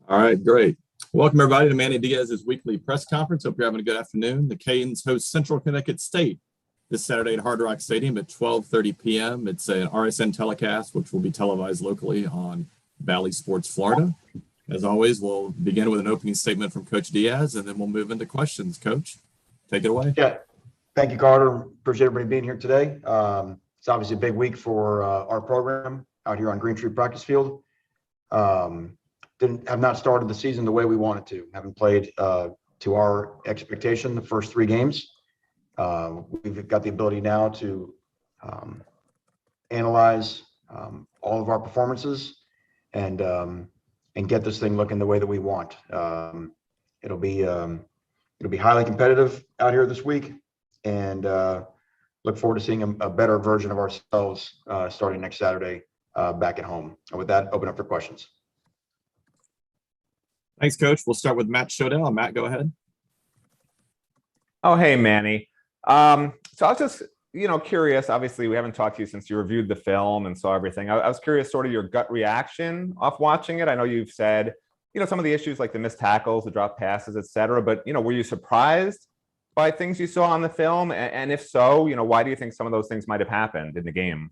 All right, great. Welcome everybody to Manny Diaz's weekly press conference. Hope you're having a good afternoon. The Canes host Central Connecticut State this Saturday at Hard Rock Stadium at 12:30 p.m. It's an RSN telecast, which will be televised locally on Valley Sports Florida. As always, we'll begin with an opening statement from Coach Diaz, and then we'll move into questions. Coach, take it away. Yeah, thank you, Carter. Appreciate everybody being here today. It's obviously a big week for our program out here on Green Tree Practice Field. Have not started the season the way we wanted to. Haven't played to our expectation the first three games. We've got the ability now to analyze all of our performances and get this thing looking the way that we want. It'll be highly competitive out here this week, and look forward to seeing a better version of ourselves starting next Saturday back at home. And with that, open up for questions. Thanks, Coach. We'll start with Matt Shodell. Matt, go ahead. Oh, hey, Manny. So I was just, curious. Obviously, we haven't talked to you since you reviewed the film and saw everything. I was curious, sort of your gut reaction off watching it. I know you've said, some of the issues like the missed tackles, the drop passes, et cetera. But, were you surprised by things you saw on the film? And if so, why do you think some of those things might have happened in the game?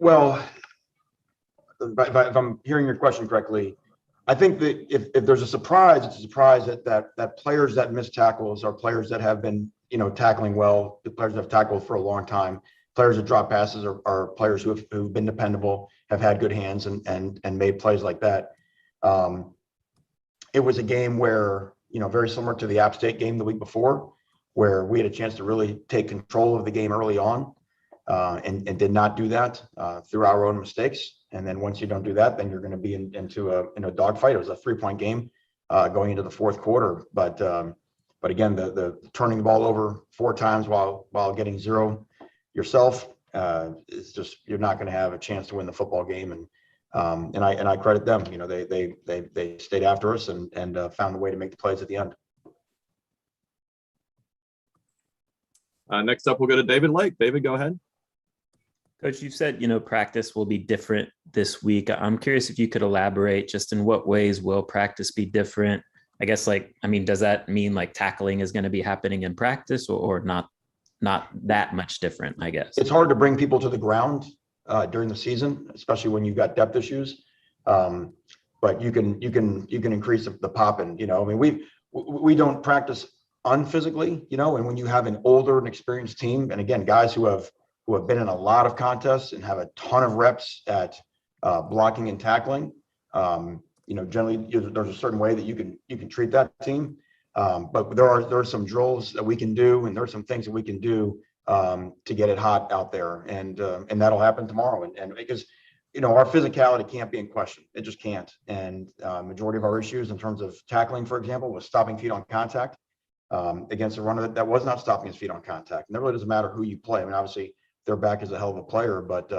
Well, if I'm hearing your question correctly, I think that if there's a surprise, it's a surprise that players that miss tackles are players that have been, tackling well, the players that have tackled for a long time. Players that drop passes are players who've been dependable, have had good hands and made plays like that. It was a game where, very similar to the App State game the week before, where we had a chance to really take control of the game early on and did not do that through our own mistakes. And then once you don't do that, then you're going to be into a dogfight. It was a 3-point game going into the fourth quarter. But again, the turning the ball over 4 times while getting 0 yourself is just, you're not going to have a chance to win the football game. And I credit them. They stayed after us and found a way to make the plays at the end. Next up, we'll go to David Lake. David, go ahead. Coach, you said, practice will be different this week. I'm curious if you could elaborate just in what ways will practice be different? I guess does that mean like tackling is going to be happening in practice or not that much different, I guess? It's hard to bring people to the ground during the season, especially when you've got depth issues. But you can increase the pop and, we don't practice unphysically, and when you have an older and experienced team, and again, guys who have been in a lot of contests and have a ton of reps at blocking and tackling. Generally there's a certain way that you can treat that team. But there are some drills that we can do, and there are some things that we can do to get it hot out there. And that'll happen tomorrow. And because, our physicality can't be in question. It just can't. And majority of our issues in terms of tackling, for example, was stopping feet on contact against a runner that was not stopping his feet on contact. And it really doesn't matter who you play. I mean, obviously, their back is a hell of a player, but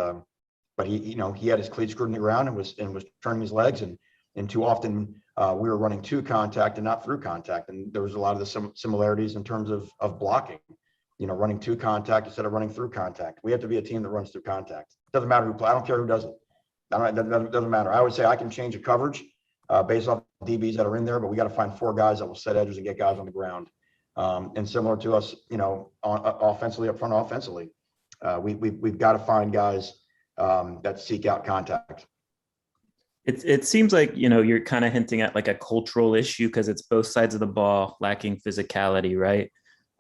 he had his cleats screwed in the ground and was turning his legs, and too often we were running to contact and not through contact, and there was a lot of the similarities in terms of blocking, running to contact instead of running through contact. We have to be a team that runs through contact. It doesn't matter who plays. I don't care who does it. It doesn't matter. I would say I can change a coverage based off DBs that are in there, but we got to find 4 guys that will set edges and get guys on the ground. And similar to us, offensively, up front offensively. We've got to find guys that seek out contact. It seems like, you're kind of hinting at like a cultural issue because it's both sides of the ball lacking physicality, right?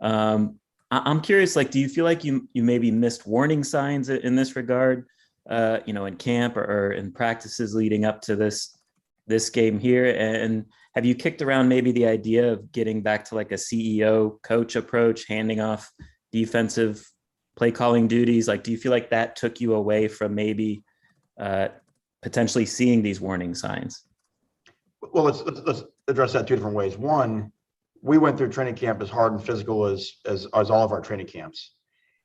I'm curious, do you feel like you maybe missed warning signs in this regard, in camp or in practices leading up to this game here? And have you kicked around maybe the idea of getting back to like a CEO coach approach, handing off defensive play calling duties? Do you feel like that took you away from maybe potentially seeing these warning signs? Well, let's address that 2 different ways. One, we went through training camp as hard and physical as all of our training camps.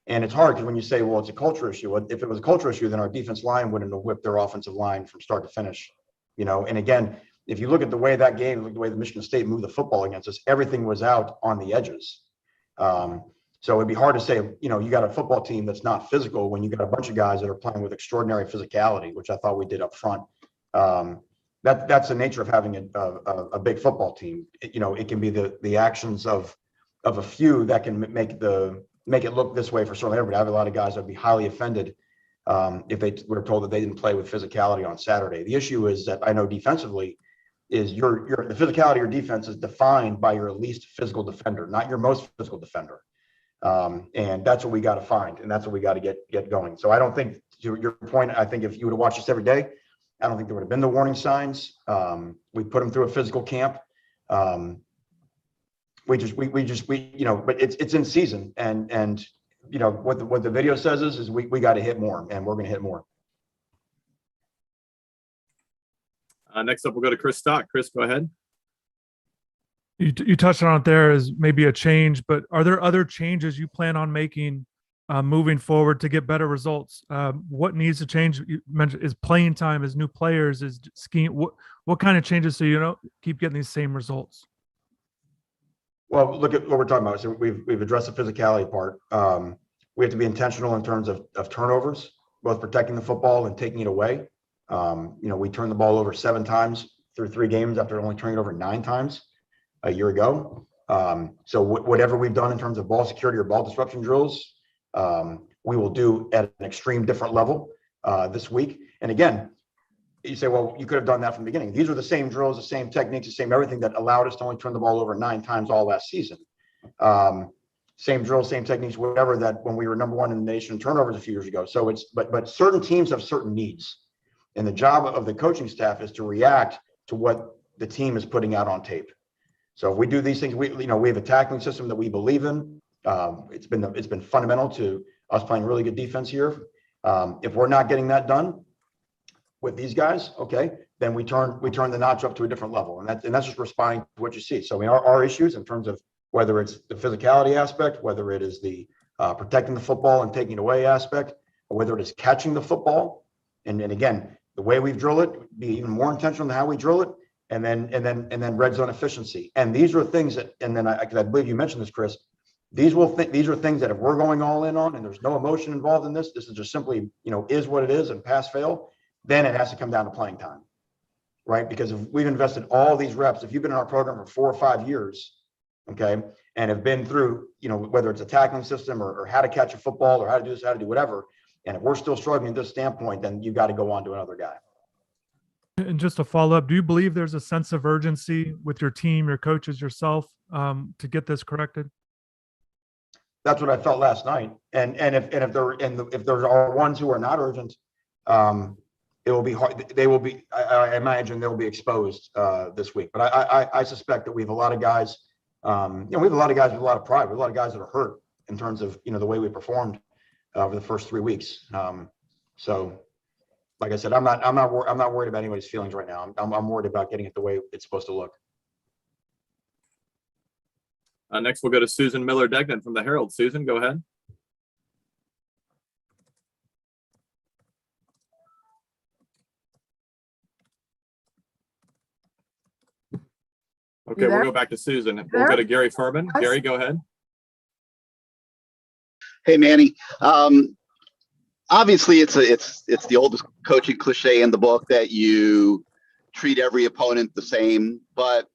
And it's hard because when you say, well, it's a culture issue. If it was a culture issue, then our defense line wouldn't have whipped their offensive line from start to finish. And again, if you look at the way that game, look at the way the Michigan State moved the football against us, everything was out on the edges. So it'd be hard to say, you got a football team that's not physical when you got a bunch of guys that are playing with extraordinary physicality, which I thought we did up front. That's the nature of having a big football team. It can be the actions of a few that can make it look this way for certainly everybody. I have a lot of guys that would be highly offended if they were told that they didn't play with physicality on Saturday. The issue is that I know defensively is the physicality of your defense is defined by your least physical defender, not your most physical defender. And that's what we got to find, and that's what we got to get going. So I don't think, to your point, I think if you would have watched us every day, I don't think there would have been the warning signs. We put them through a physical camp. But it's in season, and what the video says is we got to hit more, and we're going to hit more. Next up, we'll go to Chris Stock. Chris, go ahead. You touched on it there as maybe a change, but are there other changes you plan on making moving forward to get better results? What needs to change? You mentioned is playing time, is new players, is scheme. What kind of changes so keep getting these same results? Well, look at what we're talking about. So we've addressed the physicality part. We have to be intentional in terms of turnovers, both protecting the football and taking it away. We turned the ball over 7 times through 3 games after only turning it over 9 times a year ago. So whatever we've done in terms of ball security or ball disruption drills, we will do at an extreme different level this week. And again, you say, well, you could have done that from the beginning. These are the same drills, the same techniques, the same everything that allowed us to only turn the ball over 9 times all last season. Same drills, same techniques, whatever, that when we were number 1 in the nation in turnovers a few years ago. So but certain teams have certain needs. And the job of the coaching staff is to react to what the team is putting out on tape. So if we do these things, we have a tackling system that we believe in. It's been fundamental to us playing really good defense here. If we're not getting that done with these guys, okay, then we turn the notch up to a different level, and that's just responding to what you see. So our issues in terms of whether it's the physicality aspect, whether it is the protecting the football and taking it away aspect, or whether it is catching the football, and again, the way we drill it, be even more intentional in how we drill it, and then red zone efficiency. And these are things that, and then I believe you mentioned this, Chris. These are things that if we're going all in on, and there's no emotion involved in this is just simply is what it is and pass fail, then it has to come down to playing time, right? Because if we've invested all these reps, if you've been in our program for 4 or 5 years, okay, and have been through whether it's a tackling system or how to catch a football or how to do this, how to do whatever. And if we're still struggling at this standpoint, then you got to go on to another guy. And just to follow up, do you believe there's a sense of urgency with your team, your coaches, yourself, to get this corrected? That's what I felt last night. And if there are ones who are not urgent, it will be hard. They will be. I imagine they'll be exposed this week. But I suspect that we have a lot of guys. We have a lot of guys with a lot of pride. We have a lot of guys that are hurt in terms of the way we performed over the first 3 weeks. So, like I said, I'm not worried about anybody's feelings right now. I'm worried about getting it the way it's supposed to look. Next, we'll go to Susan Miller-Degnan from the Herald. Susan, go ahead. Okay, we'll go back to Susan. We'll go to Gary Ferman. Gary, go ahead. Hey, Manny. Obviously, it's the oldest coaching cliche in the book that you treat every opponent the same. But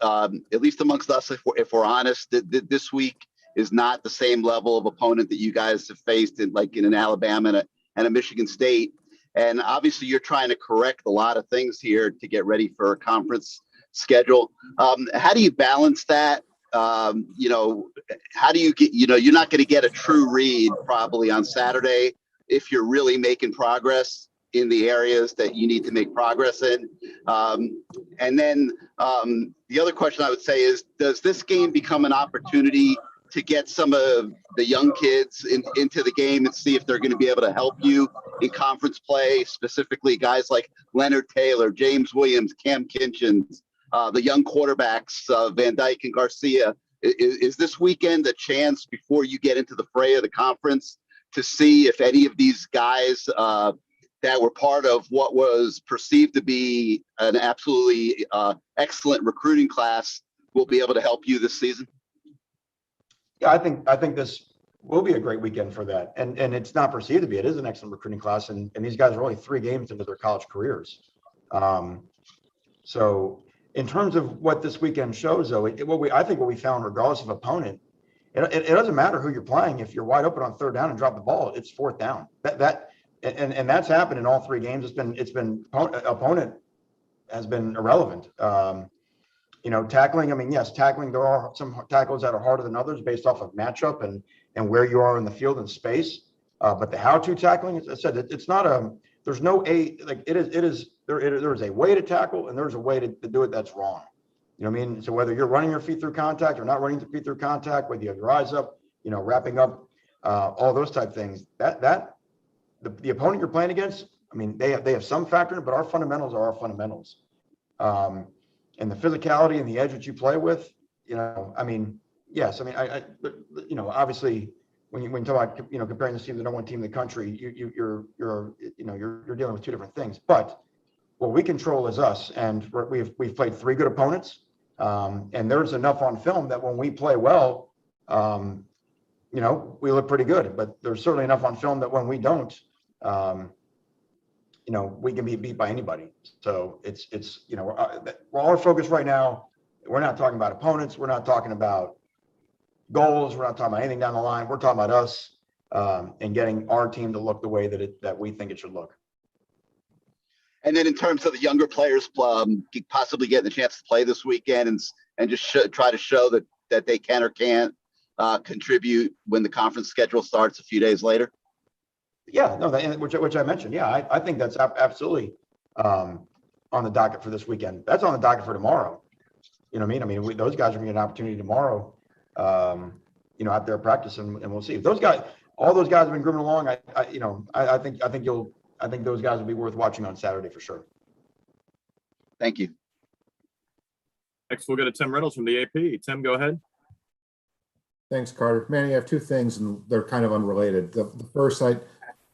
at least amongst us, if we're honest, this week is not the same level of opponent that you guys have faced in an Alabama and a Michigan State. And obviously, you're trying to correct a lot of things here to get ready for a conference schedule. How do you balance that? How do you get, you're not going to get a true read probably on Saturday if you're really making progress in the areas that you need to make progress in. And then the other question I would say is, does this game become an opportunity to get some of the young kids into the game and see if they're going to be able to help you in conference play, specifically guys like Leonard Taylor, James Williams, Cam Kinchins, the young quarterbacks, Van Dyke and Garcia? Is this weekend a chance before you get into the fray of the conference to see if any of these guys that were part of what was perceived to be an absolutely excellent recruiting class will be able to help you this season? Yeah, I think this will be a great weekend for that. And it's not perceived to be. It is an excellent recruiting class. And these guys are only 3 games into their college careers. So in terms of what this weekend shows, though, I think what we found, regardless of opponent, it doesn't matter who you're playing. If you're wide open on third down and drop the ball, it's fourth down. And that's happened in all three games. It's been opponent has been irrelevant. Tackling. I mean, yes, tackling. There are some tackles that are harder than others based off of matchup and where you are in the field and space. But the how-to tackling, as I said, it's not a. There's no like it is. There is a way to tackle and there's a way to do it that's wrong. You know what I mean? So whether you're running your feet through contact or not running your feet through contact, whether you have your eyes up, wrapping up, all those type things. The opponent you're playing against, I mean, they have some factor in it, but our fundamentals are our fundamentals. And the physicality and the edge that you play with, I mean, yes, I mean, obviously when you talk about, comparing this team to the number one team in the country, you're dealing with two different things. But what we control is us, and we've played three good opponents, and there's enough on film that when we play well, we look pretty good. But there's certainly enough on film that when we don't, we can be beat by anybody. So it's our focus right now. We're not talking about opponents. We're not talking about goals. We're not talking about anything down the line. We're talking about us and getting our team to look the way that we think it should look. And then in terms of the younger players possibly getting the chance to play this weekend and just try to show that they can or can't contribute when the conference schedule starts a few days later. Yeah, no, which I mentioned. Yeah, I think that's absolutely on the docket for this weekend. That's on the docket for tomorrow. You know what I mean? I mean, those guys are going to get an opportunity tomorrow, out there practicing, and we'll see. If all those guys have been grooming along, I think those guys will be worth watching on Saturday for sure. Thank you. Next, we'll go to Tim Reynolds from the AP. Tim, go ahead. Thanks, Carter. Manny, I have two things, and they're kind of unrelated. The first, I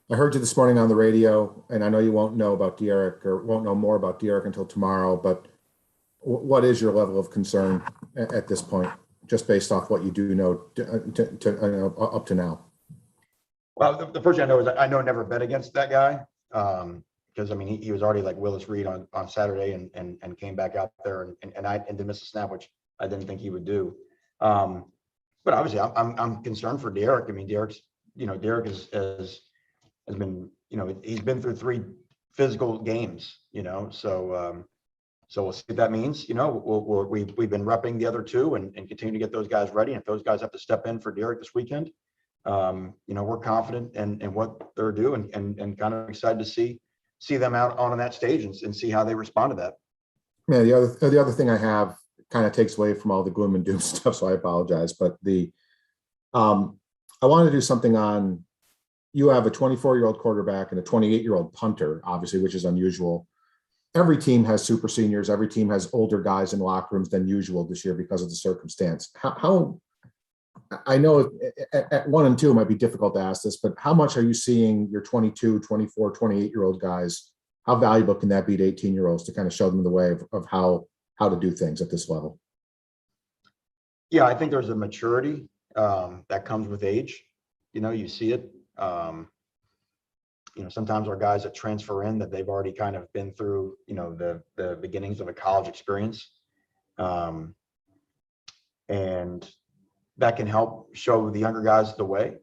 heard you this morning on the radio, and I know you won't know about Derek or won't know more about Derek until tomorrow, but what is your level of concern at this point, just based off what you do know up to now? Well, the first thing I know is I never bet against that guy because, I mean, he was already like Willis Reed on Saturday and came back out there and did miss a snap, which I didn't think he would do. But obviously, I'm concerned for Derek. I mean, Derek has been, he's been through three physical games, so we'll see what that means. We've been repping the other two and continue to get those guys ready. And if those guys have to step in for Derek this weekend, we're confident in what they're doing and kind of excited to see them out on that stage and see how they respond to that. Yeah, the other thing I have kind of takes away from all the gloom and doom stuff, so I apologize. But I wanted to do something on, you have a 24-year-old quarterback and a 28-year-old punter, obviously, which is unusual. Every team has super seniors. Every team has older guys in locker rooms than usual this year because of the circumstance. How I know at 1 and 2 it might be difficult to ask this, but how much are you seeing your 22, 24, 28-year-old guys? How valuable can that be to 18-year-olds to kind of show them the way of how to do things at this level? Yeah, I think there's a maturity that comes with age. You see it. Sometimes our guys that transfer in that they've already kind of been through, the beginnings of a college experience. And that can help show the younger guys the way.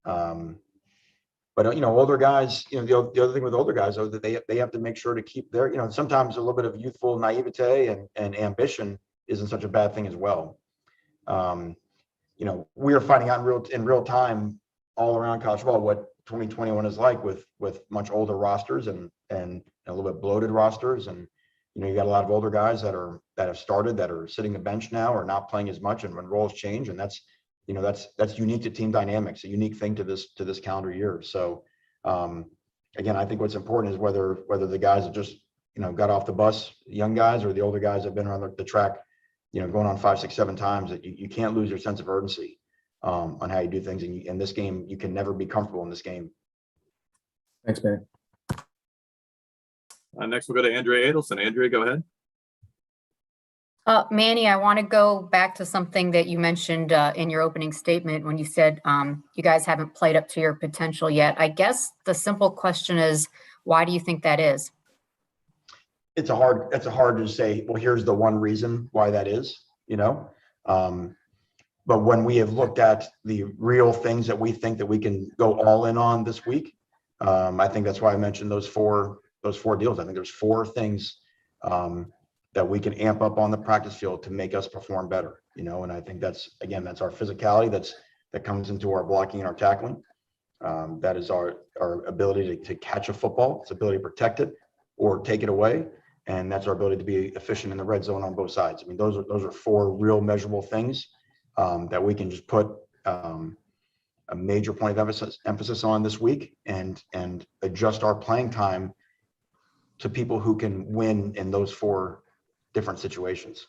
But older guys, the other thing with older guys, though, that they have to make sure to keep their, sometimes a little bit of youthful naivete and ambition isn't such a bad thing as well. We are finding out in real time all around college football what 2021 is like with much older rosters and a little bit bloated rosters, and you got a lot of older guys that have started that are sitting the bench now or not playing as much, and when roles change, and that's unique to team dynamics, a unique thing to this calendar year. So again, I think what's important is whether the guys that just got off the bus, young guys, or the older guys that have been around the track, going on 5, 6, 7 times, that you can't lose your sense of urgency on how you do things. And in this game, you can never be comfortable in this game. Thanks, Manny. Next, we'll go to Andrea Adelson. Andrea, go ahead. Manny, I want to go back to something that you mentioned in your opening statement when you said you guys haven't played up to your potential yet. I guess the simple question is, why do you think that is? it's hard to say, well, here's the one reason why that is, but when we have looked at the real things that we think that we can go all in on this week, I think that's why I mentioned those four deals. I think there's four things that we can amp up on the practice field to make us perform better, and I think that's our physicality that comes into our blocking and our tackling. That is our ability to catch a football, its ability to protect it or take it away. And that's our ability to be efficient in the red zone on both sides. I mean, those are four real measurable things that we can just put a major point of emphasis on this week and adjust our playing time to people who can win in those four different situations.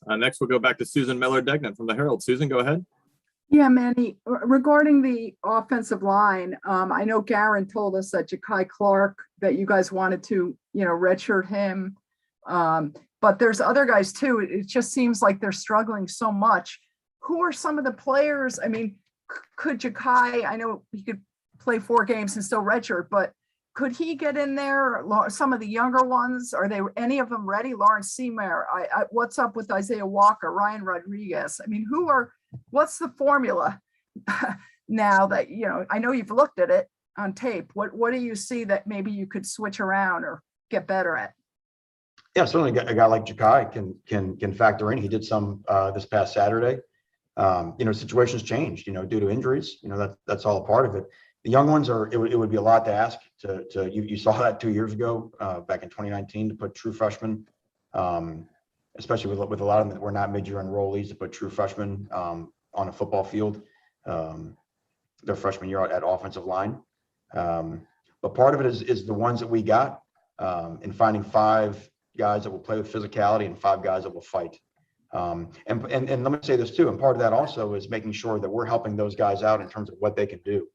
Next, we'll go back to Susan Miller-Degnan from the Herald. Susan, go ahead. Yeah, Manny, regarding the offensive line, I know Garen told us that Ja'Kai Clark, that you guys wanted to, redshirt him. But there's other guys too. It just seems like they're struggling so much. Who are some of the players? I mean, could Ja'Kai, I know he could play 4 games and still redshirt, but could he get in there? Some of the younger ones, are they any of them ready? Lawrence Seymour, what's up with Isaiah Walker, Ryan Rodriguez? I mean, what's the formula now that, I know you've looked at it on tape. What do you see that maybe you could switch around or get better at? Yeah, certainly a guy like Ja'Kai can factor in. He did some this past Saturday. Situations change, due to injuries. That's all a part of it. The young ones it would be a lot to ask you saw that 2 years ago, back in 2019, to put true freshmen, especially with a lot of them that were not mid-year enrollees, to put true freshmen on a football field their freshman year at offensive line. But part of it is the ones that we got in finding 5 guys that will play with physicality and 5 guys that will fight. And let me say this too, and part of that also is making sure that we're helping those guys out in terms of what they can do.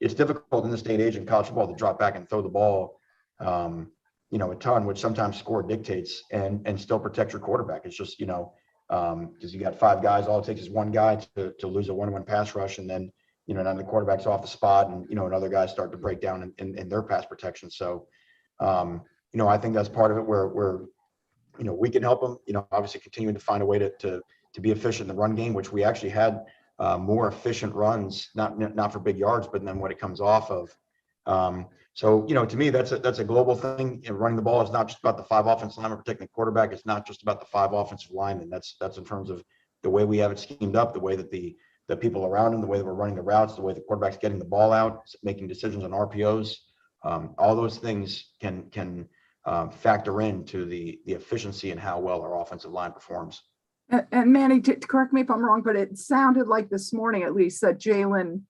It's difficult in this day and age in college football to drop back and throw the ball, a ton, which sometimes score dictates, and still protect your quarterback. It's just, because you got 5 guys, all it takes is one guy to lose a 1-1 pass rush, and then, now the quarterback's off the spot, and, another guy start to break down in their pass protection. So, I think that's part of it where we can help them, obviously continuing to find a way to be efficient in the run game, which we actually had more efficient runs, not for big yards, but then what it comes off of. So, to me, that's a global thing. Running the ball is not just about the 5 offensive linemen protecting the quarterback. It's not just about the 5 offensive linemen. That's in terms of the way we have it schemed up, the way that the people around him, the way that we're running the routes, the way the quarterback's getting the ball out, making decisions on RPOs. All those things can factor into the efficiency and how well our offensive line performs. And Manny, to correct me if I'm wrong, but it sounded like this morning, at least, that Jalen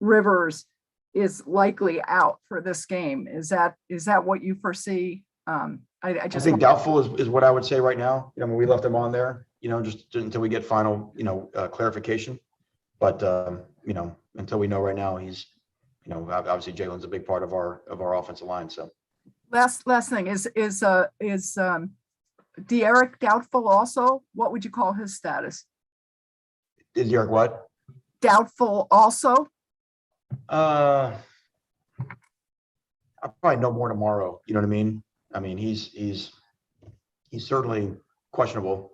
Rivers is likely out for this game. Is that what you foresee? I think doubtful is what I would say right now. We left him on there, just until we get final, clarification. But until we know right now, he's, obviously Jalen's a big part of our offensive line. So last thing is De'Eric doubtful also? What would you call his status? Is De'Eric what? Doubtful also? I'll probably know more tomorrow. You know what I mean? I mean, he's certainly questionable.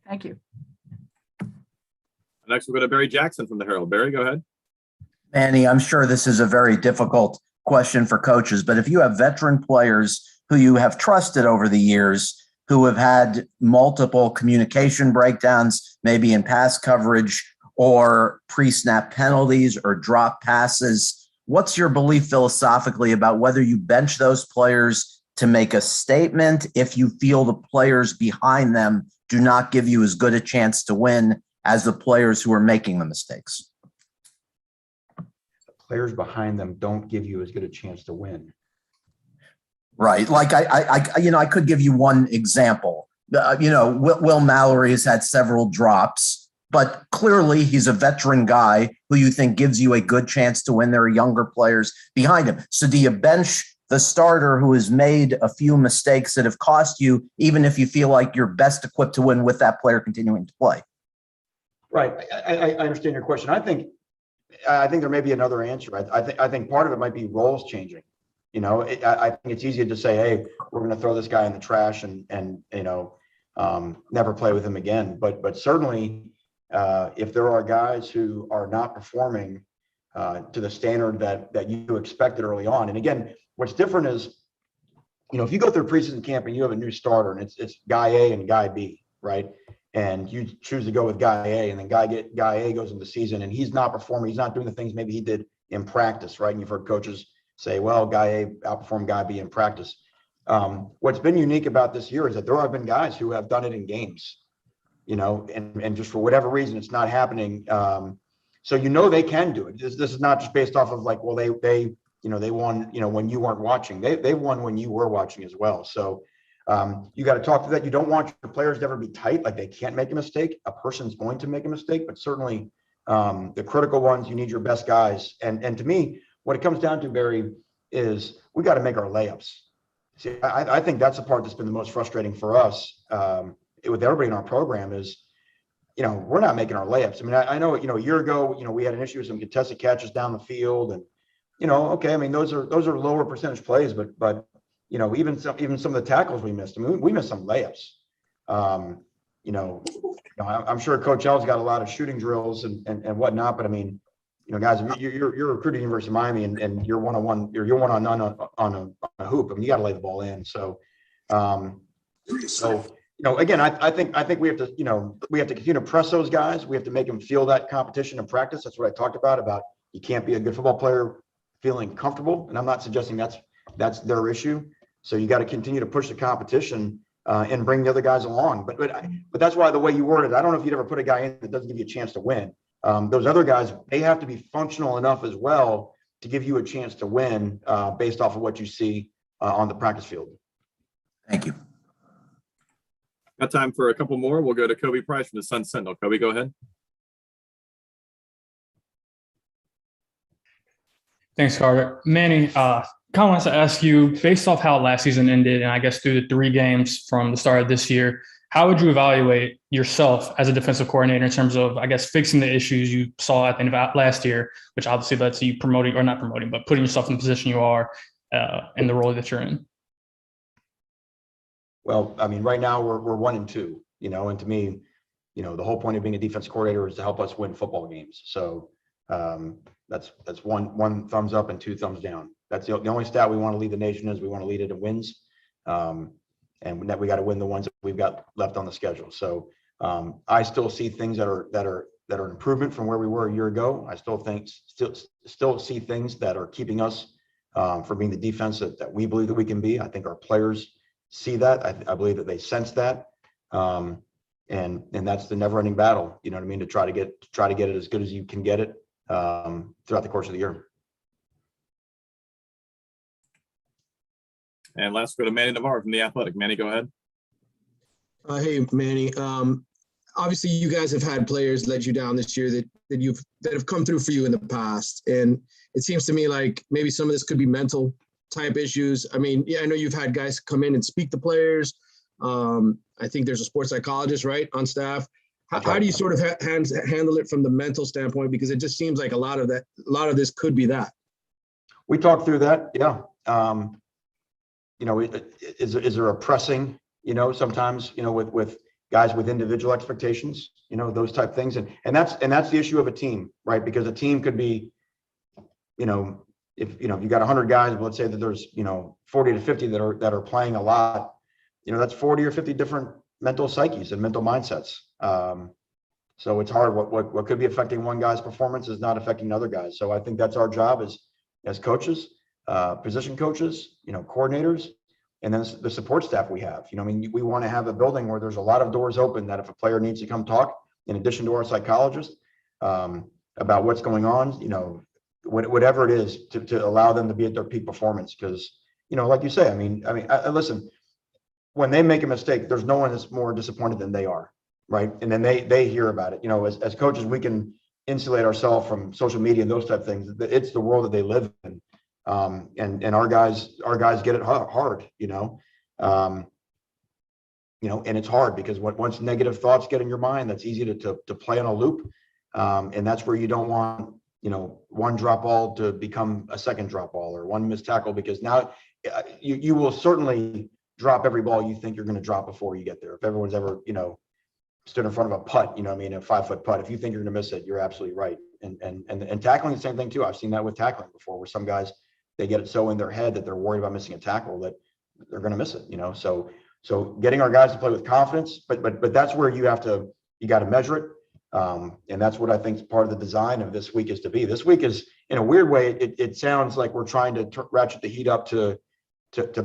Thank you. Next, we'll go to Barry Jackson from the Herald. Barry, go ahead. Manny, I'm sure this is a very difficult question for coaches, but if you have veteran players who you have trusted over the years, who have had multiple communication breakdowns, maybe in pass coverage or pre-snap penalties or drop passes, what's your belief philosophically about whether you bench those players to make a statement if you feel the players behind them do not give you as good a chance to win as the players who are making the mistakes? The players behind them don't give you as good a chance to win. Right. Like I could give you one example. Will Mallory has had several drops, but clearly he's a veteran guy who you think gives you a good chance to win. There are younger players behind him. So do you bench the starter who has made a few mistakes that have cost you, even if you feel like you're best equipped to win with that player continuing to play? Right. I understand your question. I think, I think there may be another answer. I think part of it might be roles changing. I think it's easier to say, hey, we're going to throw this guy in the trash and never play with him again. But certainly, if there are guys who are not performing to the standard that you expected early on, and again, what's different is, if you go through preseason camp and you have a new starter and it's guy A and guy B, right? And you choose to go with guy A, and then guy A goes into the season and he's not performing. He's not doing the things maybe he did in practice, right? And you've heard coaches say, well, guy A outperformed guy B in practice. What's been unique about this year is that there have been guys who have done it in games, and just for whatever reason, it's not happening. So they can do it. This is not just based off of like, well, they won, when you weren't watching. They won when you were watching as well. So you got to talk to that. You don't want your players to ever be tight, like they can't make a mistake. A person's going to make a mistake, but certainly the critical ones, you need your best guys. And to me, what it comes down to, Barry, is we got to make our layups. See, I think that's the part that's been the most frustrating for us with everybody in our program is, we're not making our layups. I mean, I know, a year ago, we had an issue with some contested catches down the field, and okay, I mean, those are lower percentage plays, but even some of the tackles we missed. I mean, we missed some layups. I'm sure Coach L's got a lot of shooting drills and whatnot, but I mean, guys, you're recruiting University of Miami and you're one-on-one, you're one-on-none on a hoop. I mean, you got to lay the ball in. So, again, I think we have to, we have to continue to press those guys. We have to make them feel that competition in practice. That's what I talked about you can't be a good football player feeling comfortable. And I'm not suggesting that's their issue. So you got to continue to push the competition and bring the other guys along. But that's why the way you worded, I don't know if you'd ever put a guy in that doesn't give you a chance to win. Those other guys, they have to be functional enough as well to give you a chance to win based off of what you see on the practice field. Thank you. Got time for a couple more. We'll go to Kobe Price from the Sun Sentinel. Kobe, go ahead. Thanks, Carter. Manny, kind of wants to ask you, based off how last season ended, and I guess through the 3 games from the start of this year, how would you evaluate yourself as a defensive coordinator in terms of, I guess, fixing the issues you saw at the end of last year, which obviously led to you promoting, or not promoting, but putting yourself in the position you are in the role that you're in? Well, I mean, right now we're 1-2, and to me, the whole point of being a defense coordinator is to help us win football games. So that's one thumbs up and 2 thumbs down. That's the only stat we want to lead the nation is we want to lead it in wins. And that we got to win the ones that we've got left on the schedule. So I still see things that are an improvement from where we were a year ago. I still see things that are keeping us from being the defense that we believe that we can be. I think our players see that. I believe that they sense that. And that's the never-ending battle. You know what I mean? To try to get it as good as you can get it throughout the course of the year. And last, go to Manny Navarro from The Athletic. Manny, go ahead. Hey, Manny. Obviously, you guys have had players let you down this year that have come through for you in the past. And it seems to me like maybe some of this could be mental type issues. I mean, yeah, I know you've had guys come in and speak to players. I think there's a sports psychologist, right, on staff. How do you sort of handle it from the mental standpoint? Because it just seems like a lot of this could be that. We talked through that. Yeah. Is there a pressing, sometimes, with guys with individual expectations, those type things. And that's the issue of a team, right? Because a team could be, if you got 100 guys, but let's say that there's, 40 to 50 that are playing a lot, that's 40 or 50 different mental psyches and mental mindsets. So it's hard. What could be affecting one guy's performance is not affecting another guys. So I think that's our job as coaches, position coaches, coordinators, and then the support staff we have. We want to have a building where there's a lot of doors open that if a player needs to come talk, in addition to our psychologist, about what's going on, whatever it is to allow them to be at their peak performance. Because, like you say, I listen, when they make a mistake, there's no one that's more disappointed than they are, right? And then they hear about it. As coaches, we can insulate ourselves from social media and those type of things. It's the world that they live in. And our guys get it hard, and it's hard because once negative thoughts get in your mind, that's easy to play on a loop. And that's where you don't want one drop ball to become a second drop ball or one missed tackle, because now you will certainly drop every ball you think you're going to drop before you get there. If everyone's ever, stood in front of a putt, a 5-foot putt, if you think you're going to miss it, you're absolutely right. And tackling, the same thing too. I've seen that with tackling before, where some guys, they get it so in their head that they're worried about missing a tackle that they're going to miss it, so getting our guys to play with confidence, but that's where you got to measure it. And that's what I think is part of the design of this week is to be. This week is, in a weird way, it sounds like we're trying to ratchet the heat up to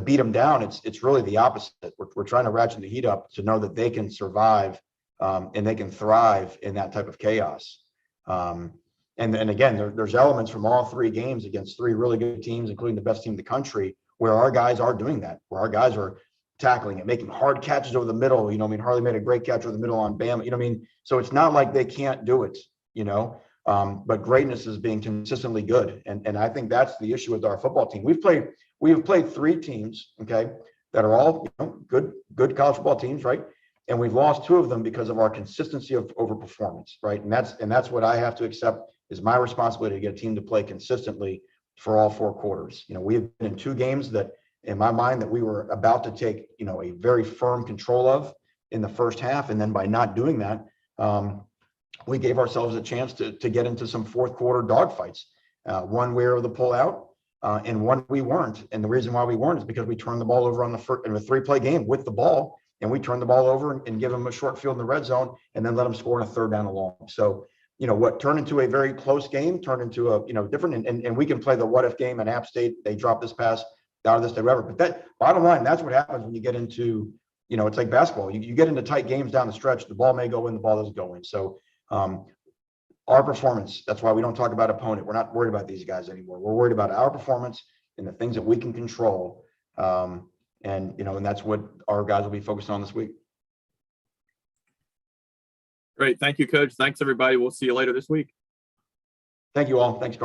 beat them down. It's really the opposite. We're trying to ratchet the heat up to know that they can survive and they can thrive in that type of chaos. And again, there's elements from all three games against three really good teams, including the best team in the country, where our guys are doing that, where our guys are tackling and making hard catches over the middle. Harley made a great catch over the middle on Bama. So it's not like they can't do it, but greatness is being consistently good. And I think that's the issue with our football team. We have played three teams, okay, that are all good college football teams, right? And we've lost two of them because of our consistency of overperformance, right? And that's what I have to accept is my responsibility to get a team to play consistently for all four quarters. We have been in two games that, in my mind, that we were about to take, a very firm control of in the first half. And then by not doing that, we gave ourselves a chance to get into some fourth quarter dogfights. One we were able to pull out, and one we weren't. And the reason why we weren't is because we turned the ball over in a 3-play game with the ball, and we turned the ball over and give them a short field in the red zone, and then let them score in a third down and long. So, what turned into a very close game turned into a, different, and we can play the what if game in App State. They dropped this pass out of this, whatever. But that, bottom line, that's what happens when you get into, it's like basketball. You get into tight games down the stretch. The ball may go in, the ball doesn't go in. So our performance, that's why we don't talk about opponent. We're not worried about these guys anymore. We're worried about our performance and the things that we can control. And that's what our guys will be focused on this week. Great. Thank you, Coach. Thanks, everybody. We'll see you later this week. Thank you all. Thanks, Carl.